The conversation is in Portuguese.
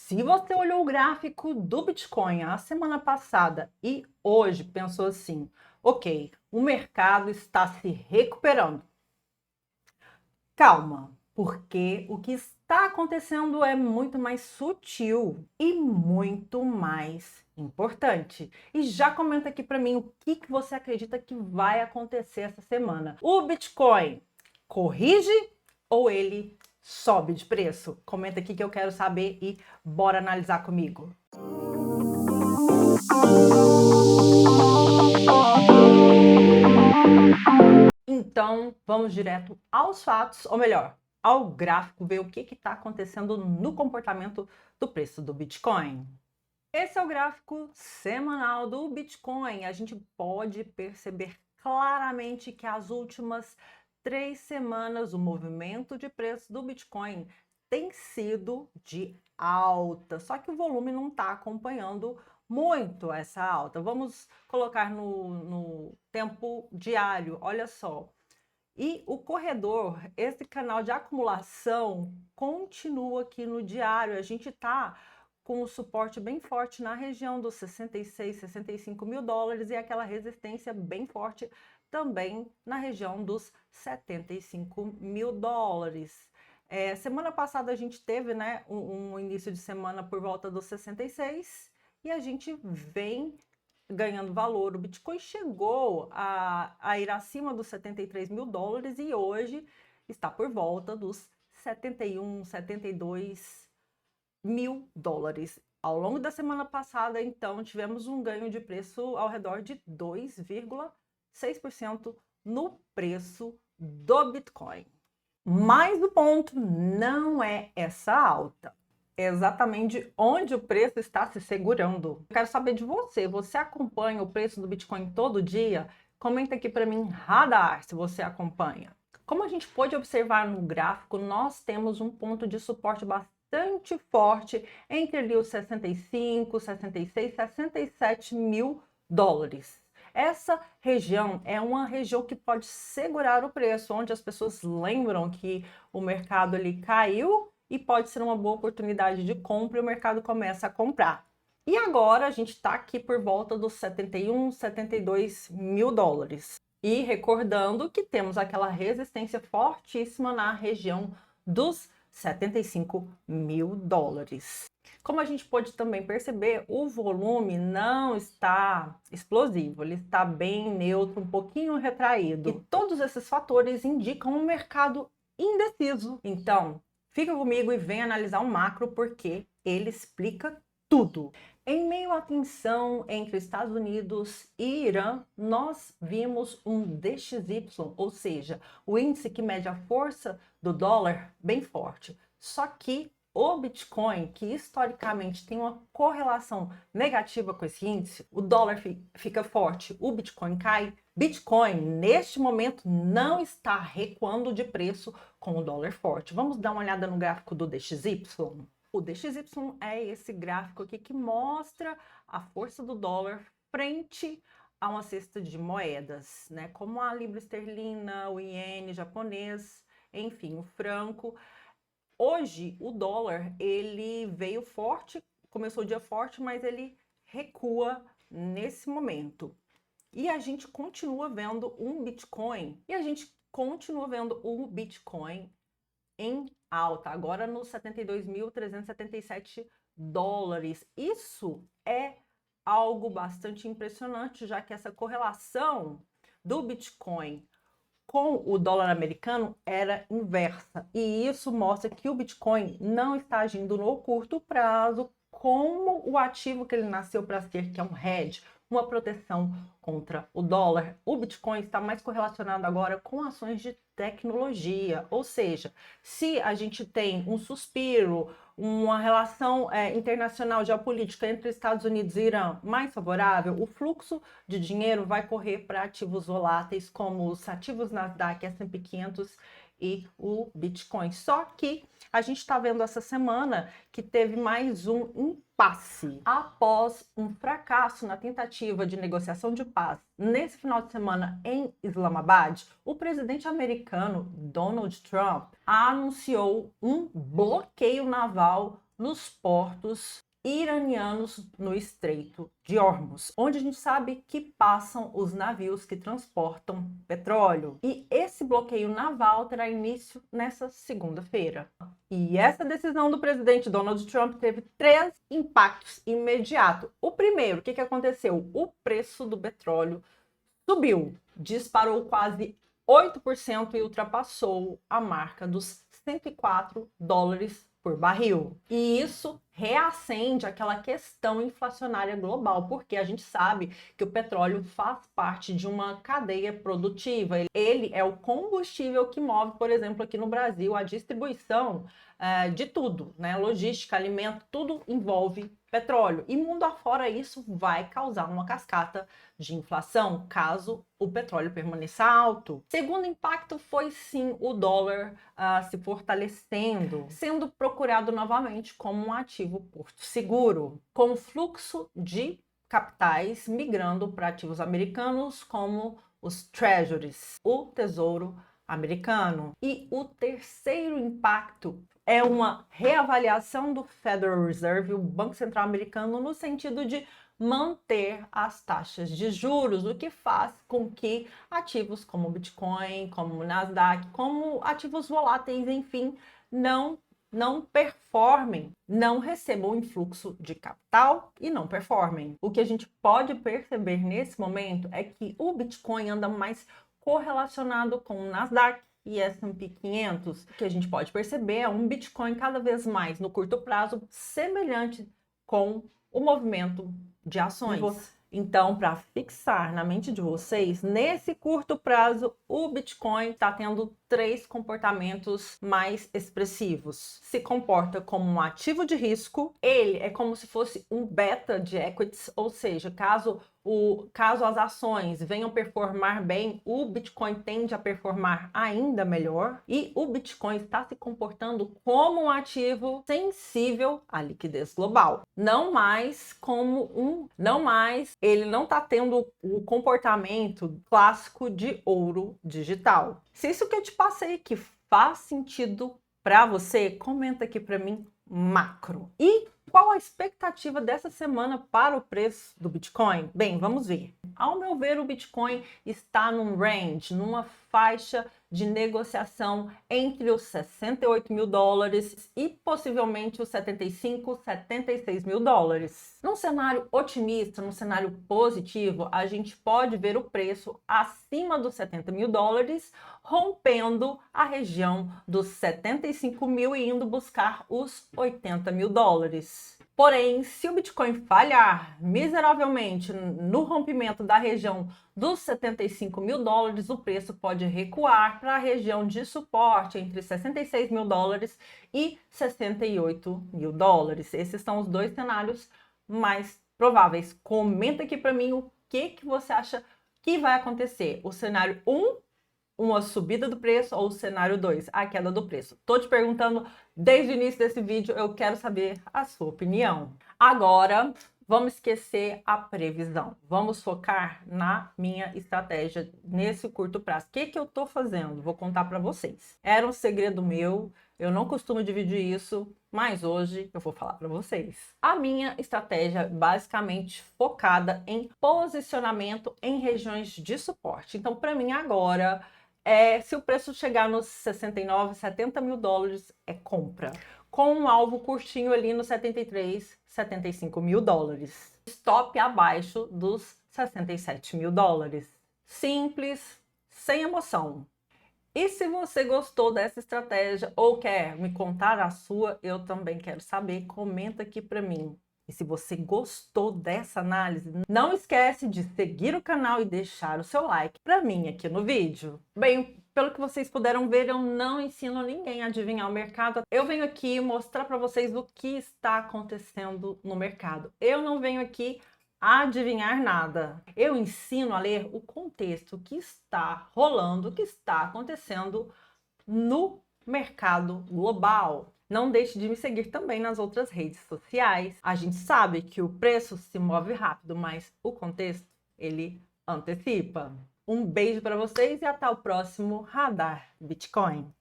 Se você olhou o gráfico do Bitcoin a semana passada e hoje pensou assim, ok, o mercado está se recuperando. Calma, porque o que está acontecendo é muito mais sutil e muito mais importante. E já comenta aqui para mim o que você acredita que vai acontecer essa semana. O Bitcoin corrige ou ele sobe de preço? Comenta aqui que eu quero saber e bora analisar comigo. Então, vamos direto aos fatos, ou melhor, ao gráfico, ver o que está acontecendo no comportamento do preço do Bitcoin. Esse é o gráfico semanal do Bitcoin. A gente pode perceber claramente que as últimas 3 semanas o movimento de preço do Bitcoin tem sido de alta, só que o volume não está acompanhando muito essa alta. Vamos colocar no tempo diário, olha só. E o corredor, esse canal de acumulação, continua aqui no diário. A gente está com um suporte bem forte na região dos 66, 65 mil dólares e aquela resistência bem forte também na região dos 75 mil dólares. Semana passada a gente teve, né, um início de semana por volta dos 66 e a gente vem ganhando valor. O Bitcoin chegou a ir acima dos 73 mil dólares e hoje está por volta dos 71, 72 mil dólares. Ao longo da semana passada, então, tivemos um ganho de preço ao redor de 2,6% no preço do Bitcoin. Mas o ponto não é essa alta. É exatamente onde o preço está se segurando. Eu quero saber de você. Você acompanha o preço do Bitcoin todo dia? Comenta aqui para mim, radar, se você acompanha. Como a gente pode observar no gráfico, nós temos um ponto de suporte bastante forte entre ali os 65, 66, 67 mil dólares. Essa região é uma região que pode segurar o preço, onde as pessoas lembram que o mercado ali caiu e pode ser uma boa oportunidade de compra e o mercado começa a comprar. E agora a gente está aqui por volta dos 71, 72 mil dólares. E recordando que temos aquela resistência fortíssima na região dos 75 mil dólares. Como a gente pode também perceber, o volume não está explosivo, ele está bem neutro, um pouquinho retraído. E todos esses fatores indicam um mercado indeciso. Então, fica comigo e vem analisar o macro porque ele explica tudo. Em meio à tensão entre Estados Unidos e Irã, nós vimos um DXY, ou seja, o índice que mede a força do dólar bem forte. Só que o Bitcoin, que historicamente tem uma correlação negativa com esse índice, o dólar fica forte, o Bitcoin cai. Bitcoin, neste momento, não está recuando de preço com o dólar forte. Vamos dar uma olhada no gráfico do DXY? O DXY é esse gráfico aqui que mostra a força do dólar frente a uma cesta de moedas, né? Como a libra esterlina, o iene japonês, enfim, o franco. Hoje, o dólar, ele veio forte, começou o dia forte, mas ele recua nesse momento. E a gente continua vendo um Bitcoin, em alta, agora nos 72.377 dólares. Isso é algo bastante impressionante, já que essa correlação do Bitcoin com o dólar americano era inversa. E isso mostra que o Bitcoin não está agindo no curto prazo como o ativo que ele nasceu para ser, que é um hedge, uma proteção contra o dólar. O Bitcoin está mais correlacionado agora com ações de tecnologia, ou seja, se a gente tem um suspiro, uma relação internacional geopolítica entre Estados Unidos e Irã mais favorável, o fluxo de dinheiro vai correr para ativos voláteis como os ativos Nasdaq, S&P 500 e o Bitcoin. Só que a gente está vendo essa semana que teve mais um impasse. Após um fracasso na tentativa de negociação de paz nesse final de semana em Islamabad, o presidente americano Donald Trump anunciou um bloqueio naval nos portos iranianos no Estreito de Hormuz, onde a gente sabe que passam os navios que transportam petróleo. E esse bloqueio naval terá início nessa segunda-feira. E essa decisão do presidente Donald Trump teve 3 impactos imediatos. O primeiro, o que aconteceu? O preço do petróleo subiu, disparou quase 8% e ultrapassou a marca dos $104 por barril. E isso reacende aquela questão inflacionária global, porque a gente sabe que o petróleo faz parte de uma cadeia produtiva. Ele é o combustível que move, por exemplo, aqui no Brasil, a distribuição de tudo, né? Logística, alimento, tudo envolve petróleo. E mundo afora, isso vai causar uma cascata de inflação, caso o petróleo permaneça alto. Segundo impacto foi sim o dólar se fortalecendo, sendo procurado novamente como um ativo porto seguro, com o fluxo de capitais migrando para ativos americanos como os treasuries, o tesouro americano. E o terceiro impacto é uma reavaliação do Federal Reserve, o Banco Central Americano, no sentido de manter as taxas de juros, o que faz com que ativos como Bitcoin, como Nasdaq, como ativos voláteis, enfim, não performem, não recebam influxo de capital e não performem. O que a gente pode perceber nesse momento é que o Bitcoin anda mais correlacionado com o Nasdaq e S&P 500. O que a gente pode perceber é um Bitcoin cada vez mais no curto prazo semelhante com o movimento de ações. Então, para fixar na mente de vocês, nesse curto prazo, o Bitcoin está tendo 3 comportamentos mais expressivos. Se comporta como um ativo de risco, ele é como se fosse um beta de equities, ou seja, caso as ações venham performar bem, o Bitcoin tende a performar ainda melhor. E o Bitcoin está se comportando como um ativo sensível à liquidez global. Ele não está tendo o comportamento clássico de ouro digital. Se isso que eu te passei aqui faz sentido para você, comenta aqui para mim macro. E qual a expectativa dessa semana para o preço do Bitcoin? Bem, vamos ver. Ao meu ver, o Bitcoin está num range, numa faixa de negociação entre os $68 mil e possivelmente os 75, 76 mil dólares. Num cenário otimista, num cenário positivo, a gente pode ver o preço acima dos 70 mil dólares, rompendo a região dos 75 mil e indo buscar os 80 mil dólares. Porém, se o Bitcoin falhar miseravelmente no rompimento da região dos 75 mil dólares, o preço pode recuar para a região de suporte entre 66 mil dólares e 68 mil dólares. Esses são os 2 cenários mais prováveis. Comenta aqui para mim o que você acha que vai acontecer. O cenário 1, uma subida do preço, ou o cenário 2, a queda do preço? Tô te perguntando desde o início desse vídeo, eu quero saber a sua opinião. Agora, vamos esquecer a previsão. Vamos focar na minha estratégia nesse curto prazo. O que eu tô fazendo? Vou contar para vocês. Era um segredo meu, eu não costumo dividir isso, mas hoje eu vou falar para vocês. A minha estratégia é basicamente focada em posicionamento em regiões de suporte. Então, para mim agora, se o preço chegar nos 69, 70 mil dólares, é compra. Com um alvo curtinho ali nos 73, 75 mil dólares. Stop abaixo dos 67 mil dólares. Simples, sem emoção. E se você gostou dessa estratégia ou quer me contar a sua, eu também quero saber. Comenta aqui para mim. E se você gostou dessa análise, não esquece de seguir o canal e deixar o seu like para mim aqui no vídeo. Bem, pelo que vocês puderam ver, eu não ensino ninguém a adivinhar o mercado. Eu venho aqui mostrar para vocês o que está acontecendo no mercado. Eu não venho aqui adivinhar nada. Eu ensino a ler o contexto que está rolando, o que está acontecendo no mercado global. Não deixe de me seguir também nas outras redes sociais. A gente sabe que o preço se move rápido, mas o contexto, ele antecipa. Um beijo para vocês e até o próximo Radar Bitcoin.